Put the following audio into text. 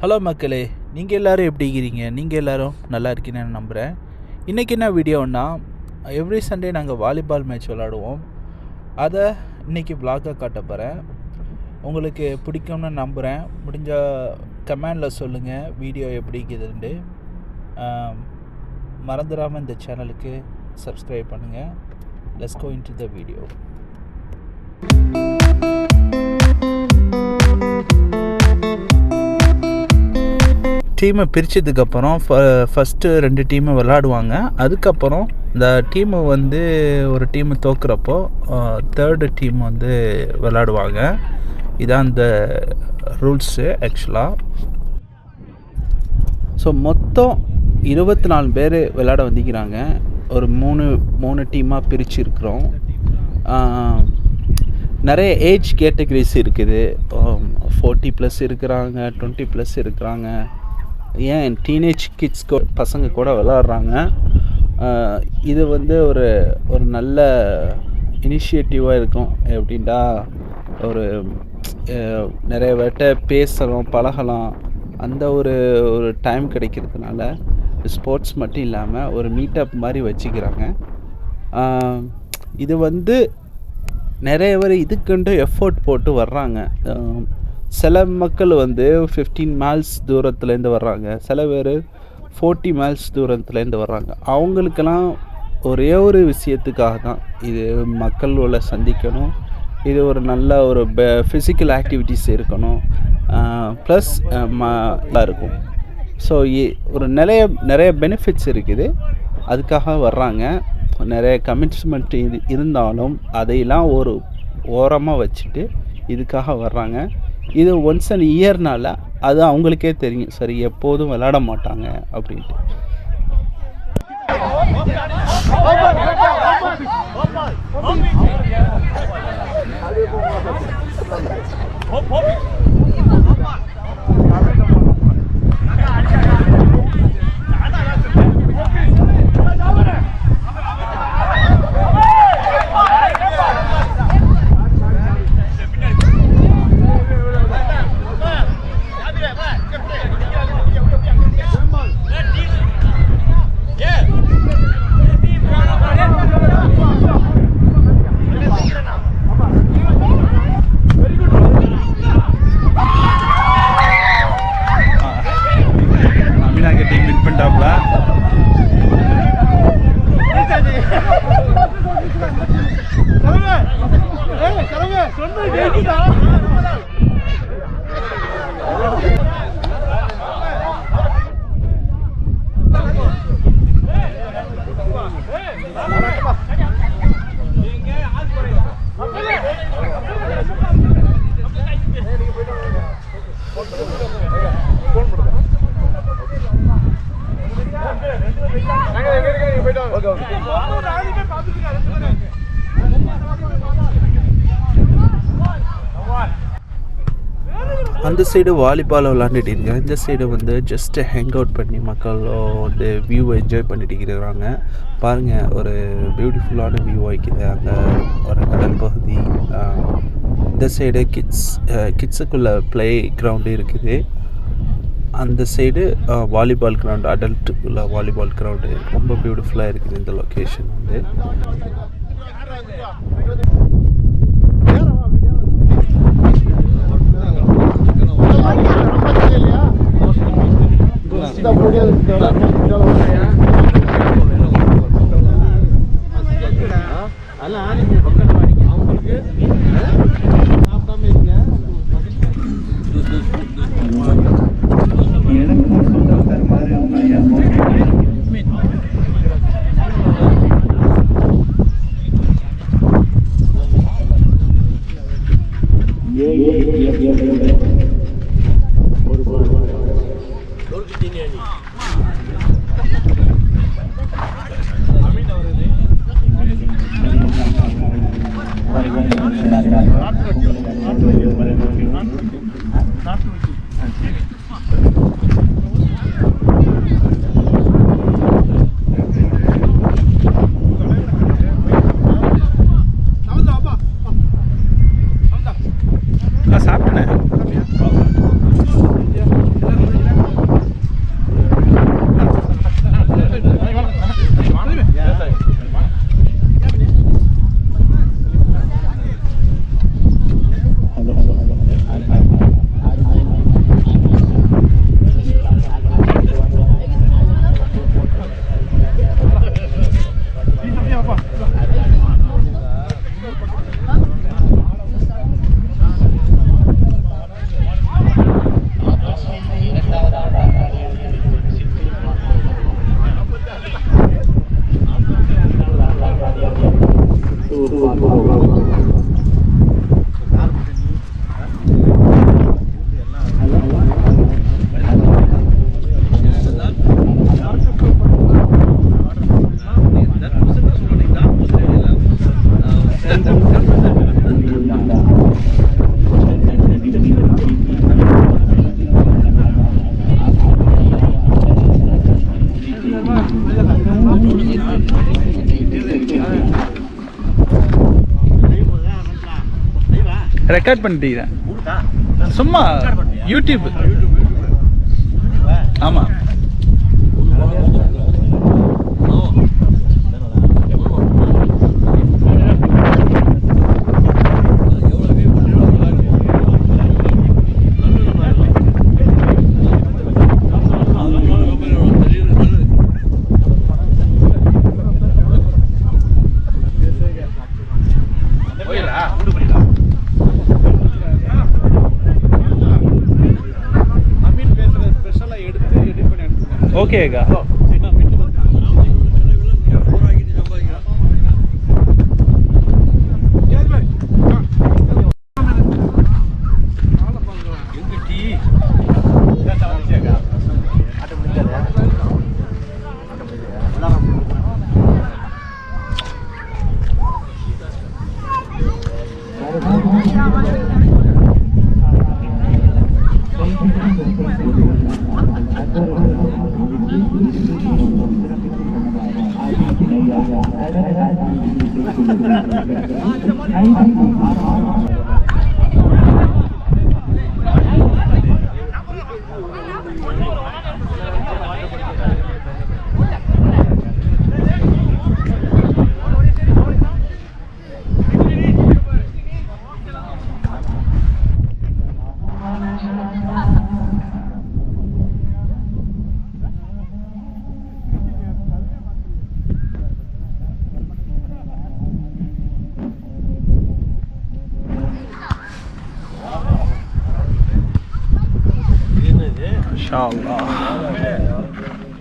Hello மக்களே, நீங்கள் எல்லோரும் எப்படி இருக்கிறீங்க? நீங்கள் எல்லோரும் நல்லா இருக்கீங்கன்னு நம்புகிறேன். இன்றைக்கி என்ன வீடியோன்னா, எவ்ரி சண்டே நாங்கள் வாலிபால் மேட்ச் விளாடுவோம். அதை இன்றைக்கி vlog-ஆ காட்ட போகிறேன். உங்களுக்கு பிடிக்கும்னு நம்புகிறேன். முடிஞ்சால் கமெண்டில் சொல்லுங்கள் வீடியோ எப்படி இருக்குதுன்ட்டு. மறந்துடாமல் இந்த சேனலுக்கு சப்ஸ்கிரைப் பண்ணுங்கள். Let's go into the video. டீமை பிரித்ததுக்கப்புறம் ஃபஸ்ட்டு 2 டீமை விளாடுவாங்க. அதுக்கப்புறம் இந்த டீமை ஒரு டீமை தோக்குறப்போ 3rd டீம் விளாடுவாங்க. இதான் இந்த ரூல்ஸு ஆக்சுவலாக. ஸோ மொத்தம் 24 பேர் விளையாட வந்திக்கிறாங்க. ஒரு மூணு டீமாக பிரிச்சுருக்குறோம். நிறைய ஏஜ் கேட்டகரிஸ் இருக்குது. 40+ இருக்கிறாங்க, 20+ இருக்கிறாங்க, ஏன் டீனேஜ் கிட்ஸ் பசங்க கூட விளாட்றாங்க. இது ஒரு நல்ல இனிஷியேட்டிவாக இருக்கும். எப்படின்னா ஒரு நிறைய பேர்கிட்ட பேசலாம், பழகலாம். அந்த ஒரு டைம் கிடைக்கிறதுனால ஸ்போர்ட்ஸ் மட்டும் இல்லாமல் ஒரு மீட்டப் மாதிரி வச்சுக்கிறாங்க. இது நிறைய பேர் இதுக்குண்டு எஃபோர்ட் போட்டு வர்றாங்க. சில மக்கள் 15 மைல்ஸ் தூரத்துலேருந்து வர்றாங்க, சில பேர் 40 மைல்ஸ் தூரத்துலேருந்து வர்றாங்க. அவங்களுக்கெல்லாம் ஒரே ஒரு விஷயத்துக்காக தான் இது மக்களோட சந்திக்கணும். இது ஒரு நல்ல ஒரு ஃபிசிக்கல் ஆக்டிவிட்டிஸ் இருக்கணும், ப்ளஸ் இருக்கும். ஸோ ஒரு நிறைய பெனிஃபிட்ஸ் இருக்குது. அதுக்காக வர்றாங்க. நிறைய கமிட்மெண்ட் இருந்தாலும் அதையெல்லாம் ஒரு ஓரமாக வச்சுட்டு இதுக்காக வர்றாங்க. இது ஒன்ஸ் அண்ட் இயர்னால அது அவங்களுக்கே தெரியும், சரி எப்போதும் விளையாட மாட்டாங்க அப்படின்ட்டு. அந்த சைடு வாலிபால் விளாண்டுட்டு இருக்கேன். இந்த சைடு ஜஸ்ட்டு ஹேங் அவுட் பண்ணி மக்களோட வியூவை என்ஜாய் பண்ணிட்டு இருக்கிறாங்க. பாருங்கள், ஒரு பியூட்டிஃபுல்லான வியூ வைக்குது. அங்கே ஒரு கடல் பகுதி. இந்த சைடு கிட்ஸுக்குள்ளே ப்ளே கிரவுண்டு இருக்குது. அந்த சைடு வாலிபால் கிரவுண்டு, அடல்ட்டுக்குள்ளே வாலிபால் கிரவுண்டு ரொம்ப பியூட்டிஃபுல்லாக இருக்குது. இந்த லொக்கேஷன் சாப்பிட்டேன். ரெக்கார்ட் பண்ணிட்டீங்க சும்மா யூடியூப். ஆமாம். ஓகேக்கா. Inshallah.